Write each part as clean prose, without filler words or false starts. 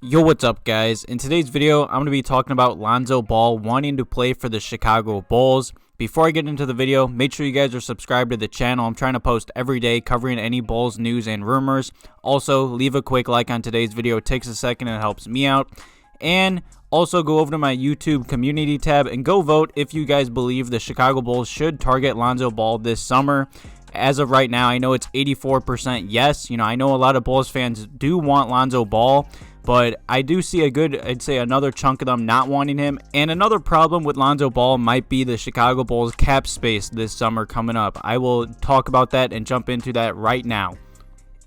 Yo, what's up guys? In today's video, I'm going to be talking about Lonzo Ball wanting to play for the Chicago Bulls. Before I get into the video, make sure you guys are subscribed to the channel. I'm trying to post every day covering any Bulls news and rumors. Also, leave a quick like on today's video. It takes a second and it helps me out. And also go over to my YouTube community tab and go vote if you guys believe the Chicago Bulls should target Lonzo Ball this summer. As of right now, I know it's 84% yes. I know a lot of Bulls fans do want Lonzo Ball, but I do see I'd say another chunk of them not wanting him. And another problem with Lonzo Ball might be the Chicago Bulls cap space this summer coming up. I will talk about that and jump into that right now.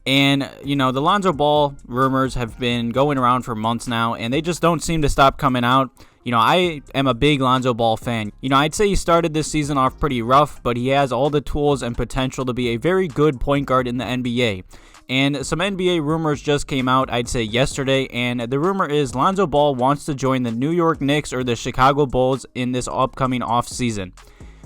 And, the Lonzo Ball rumors have been going around for months now, and they just don't seem to stop coming out. I am a big Lonzo Ball fan. I'd say he started this season off pretty rough, but he has all the tools and potential to be a very good point guard in the NBA. And some NBA rumors just came out, I'd say yesterday, and the rumor is Lonzo Ball wants to join the New York Knicks or the Chicago Bulls in this upcoming offseason.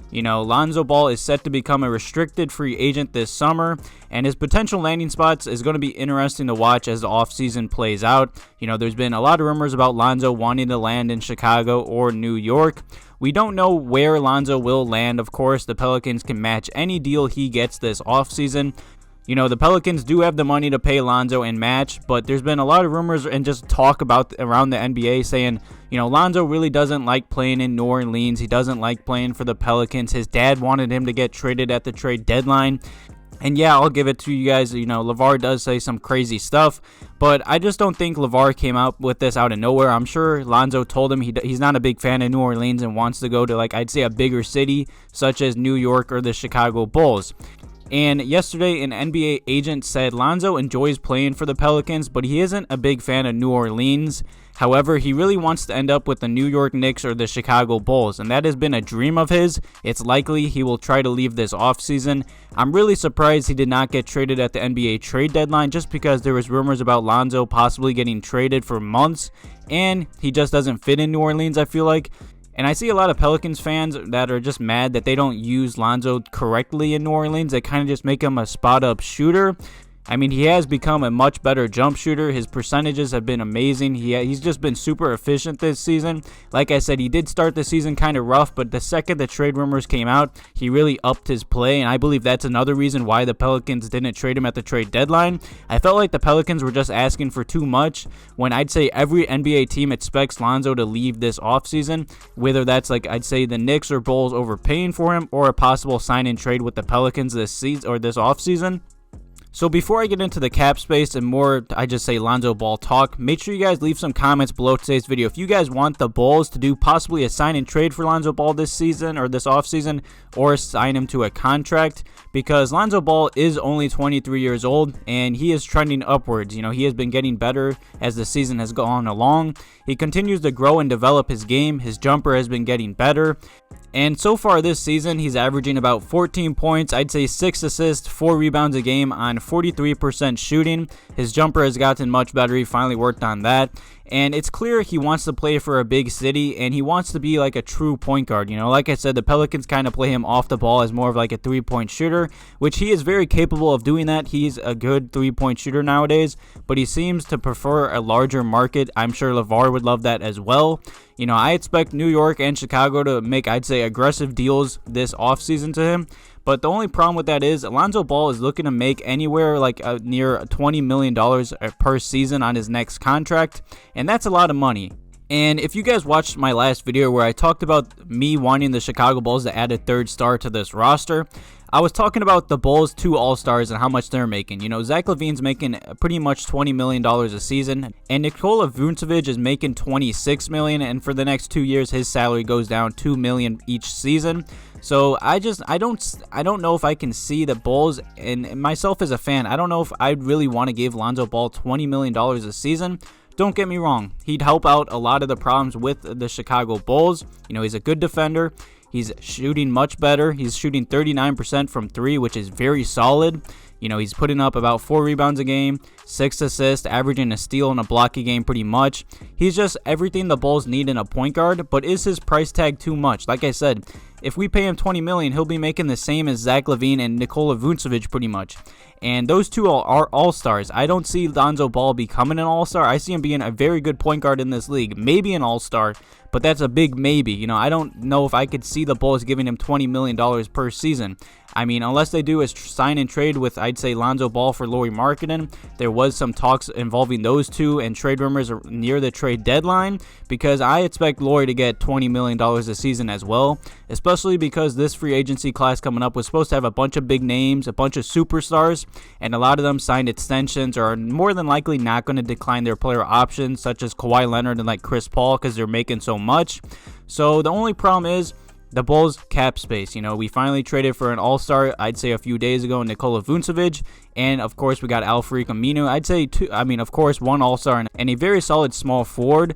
Lonzo Ball is set to become a restricted free agent this summer, and his potential landing spots is going to be interesting to watch as the offseason plays out. There's been a lot of rumors about Lonzo wanting to land in Chicago or New York. We don't know where Lonzo will land, of course. The Pelicans can match any deal he gets this offseason. The Pelicans do have the money to pay Lonzo and match, but there's been a lot of rumors and just talk about around the NBA saying, Lonzo really doesn't like playing in New Orleans. He doesn't like playing for the Pelicans. His dad wanted him to get traded at the trade deadline. And yeah, I'll give it to you guys. LeVar does say some crazy stuff, but I just don't think LeVar came out with this out of nowhere. I'm sure Lonzo told him he's not a big fan of New Orleans and wants to go to, I'd say a bigger city such as New York or the Chicago Bulls. And yesterday, an NBA agent said Lonzo enjoys playing for the Pelicans, but he isn't a big fan of New Orleans. However, he really wants to end up with the New York Knicks or the Chicago Bulls, and that has been a dream of his. It's likely he will try to leave this offseason. I'm really surprised he did not get traded at the NBA trade deadline, just because there was rumors about Lonzo possibly getting traded for months, and he just doesn't fit in New Orleans, I feel like. And I see a lot of Pelicans fans that are just mad that they don't use Lonzo correctly in New Orleans. They kind of just make him a spot-up shooter. I mean, he has become a much better jump shooter. His percentages have been amazing. He's just been super efficient this season. Like I said, he did start the season kind of rough, but the second the trade rumors came out, he really upped his play, and I believe that's another reason why the Pelicans didn't trade him at the trade deadline. I felt like the Pelicans were just asking for too much when I'd say every NBA team expects Lonzo to leave this offseason, whether that's I'd say the Knicks or Bulls overpaying for him or a possible sign-and trade with the Pelicans this season or this offseason. So before I get into the cap space and more, I just say Lonzo Ball talk, make sure you guys leave some comments below today's video. If you guys want the Bulls to do possibly a sign and trade for Lonzo Ball this season or this offseason, or sign him to a contract, because Lonzo Ball is only 23 years old and he is trending upwards. He has been getting better as the season has gone along. He continues to grow and develop his game. His jumper has been getting better. And so far this season, he's averaging about 14 points, I'd say 6 assists, 4 rebounds a game on 43% shooting. His jumper has gotten much better. He finally worked on that. And it's clear he wants to play for a big city, and he wants to be like a true point guard. Like I said, the Pelicans kind of play him off the ball as more of like a three-point shooter, which he is very capable of doing that. He's a good three-point shooter nowadays, but he seems to prefer a larger market. I'm sure LeVar would love that as well. I expect New York and Chicago to make, I'd say, aggressive deals this offseason to him. But the only problem with that is Lonzo Ball is looking to make anywhere near $20 million per season on his next contract, and that's a lot of money. And if you guys watched my last video where I talked about me wanting the Chicago Bulls to add a third star to this roster, I was talking about the Bulls' 2 All-Stars and how much they're making. Zach LaVine's making pretty much $20 million a season, and Nikola Vucevic is making $26 million, and for the next 2 years, his salary goes down $2 million each season. So I don't know if I can see the Bulls, and myself as a fan, I don't know if I'd really want to give Lonzo Ball $20 million a season. Don't get me wrong, he'd help out a lot of the problems with the Chicago Bulls. He's a good defender, He's shooting much better. He's shooting 39% from 3, which is very solid. You know, he's putting up about 4 rebounds a game, 6 assists, averaging a steal and a block a game pretty much. He's just everything the Bulls need in a point guard, but is his price tag too much? Like I said, if we pay him $20 million, he'll be making the same as Zach LaVine and Nikola Vucevic pretty much. And those two are all-stars. I don't see Lonzo Ball becoming an all-star. I see him being a very good point guard in this league. Maybe an all-star, but that's a big maybe. You know, I don't know if I could see the Bulls giving him $20 million per season. I mean, unless they do a sign and trade with, I'd say, Lonzo Ball for Lauri Markkanen. There was some talks involving those two and trade rumors near the trade deadline, because I expect Lauri to get $20 million a season as well, especially because this free agency class coming up was supposed to have a bunch of big names, a bunch of superstars, and a lot of them signed extensions or are more than likely not going to decline their player options, such as Kawhi Leonard and like Chris Paul, because they're making so much. So the only problem is the Bulls cap space. You know, we finally traded for an all-star, I'd say a few days ago, Nikola Vucevic, and of course we got Farouq Aminu. I'd say two, of course, one all-star and a very solid small forward.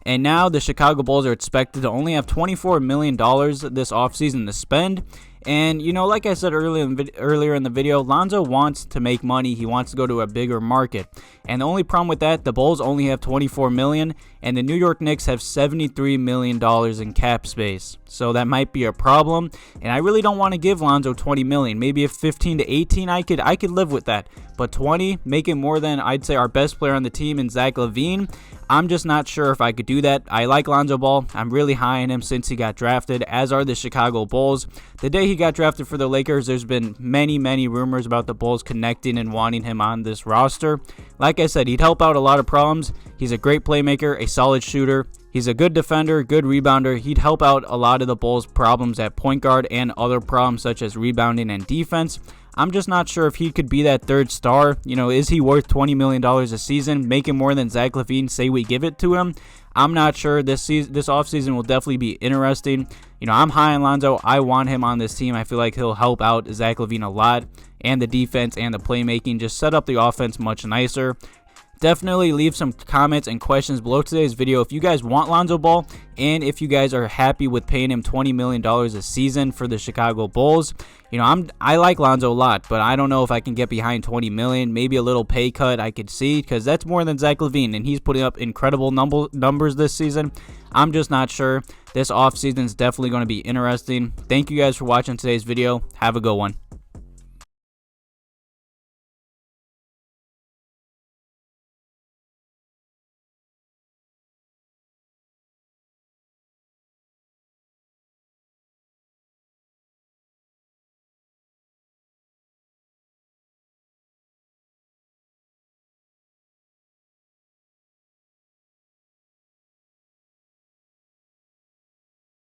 And now the Chicago Bulls are expected to only have $24 million this offseason to spend. And, you know, like I said earlier in the video, Lonzo wants to make money. He wants to go to a bigger market. And the only problem with that, the Bulls only have $24 million, and the New York Knicks have $73 million in cap space. So that might be a problem. And I really don't want to give Lonzo $20 million. Maybe if 15 to 18, I could live with that. But 20, making more than, I'd say, our best player on the team in Zach LaVine, I'm just not sure if I could do that. I like Lonzo Ball. I'm really high on him since he got drafted, as are the Chicago Bulls. The day he got drafted for the Lakers, there's been many rumors about the Bulls connecting and wanting him on this roster. Like I said, he'd help out a lot of problems. He's a great playmaker, a solid shooter. He's a good defender, good rebounder. He'd help out a lot of the Bulls' problems at point guard and other problems such as rebounding and defense. I'm just not sure if he could be that third star. You know, is he worth $20 million a season, making more than Zach LaVine, say we give it to him? I'm not sure. This offseason will definitely be interesting. You know, I'm high on Lonzo. I want him on this team. I feel like he'll help out Zach LaVine a lot, and the defense and the playmaking, just set up the offense much nicer. Definitely leave some comments and questions below today's video if you guys want Lonzo Ball and if you guys are happy with paying him $20 million a season for the Chicago Bulls. You know, I like Lonzo a lot, but I don't know if I can get behind $20 million. Maybe a little pay cut I could see, because that's more than Zach LaVine, and he's putting up incredible numbers this season. I'm just not sure. This offseason is definitely going to be interesting. Thank you guys for watching today's video. Have a good one.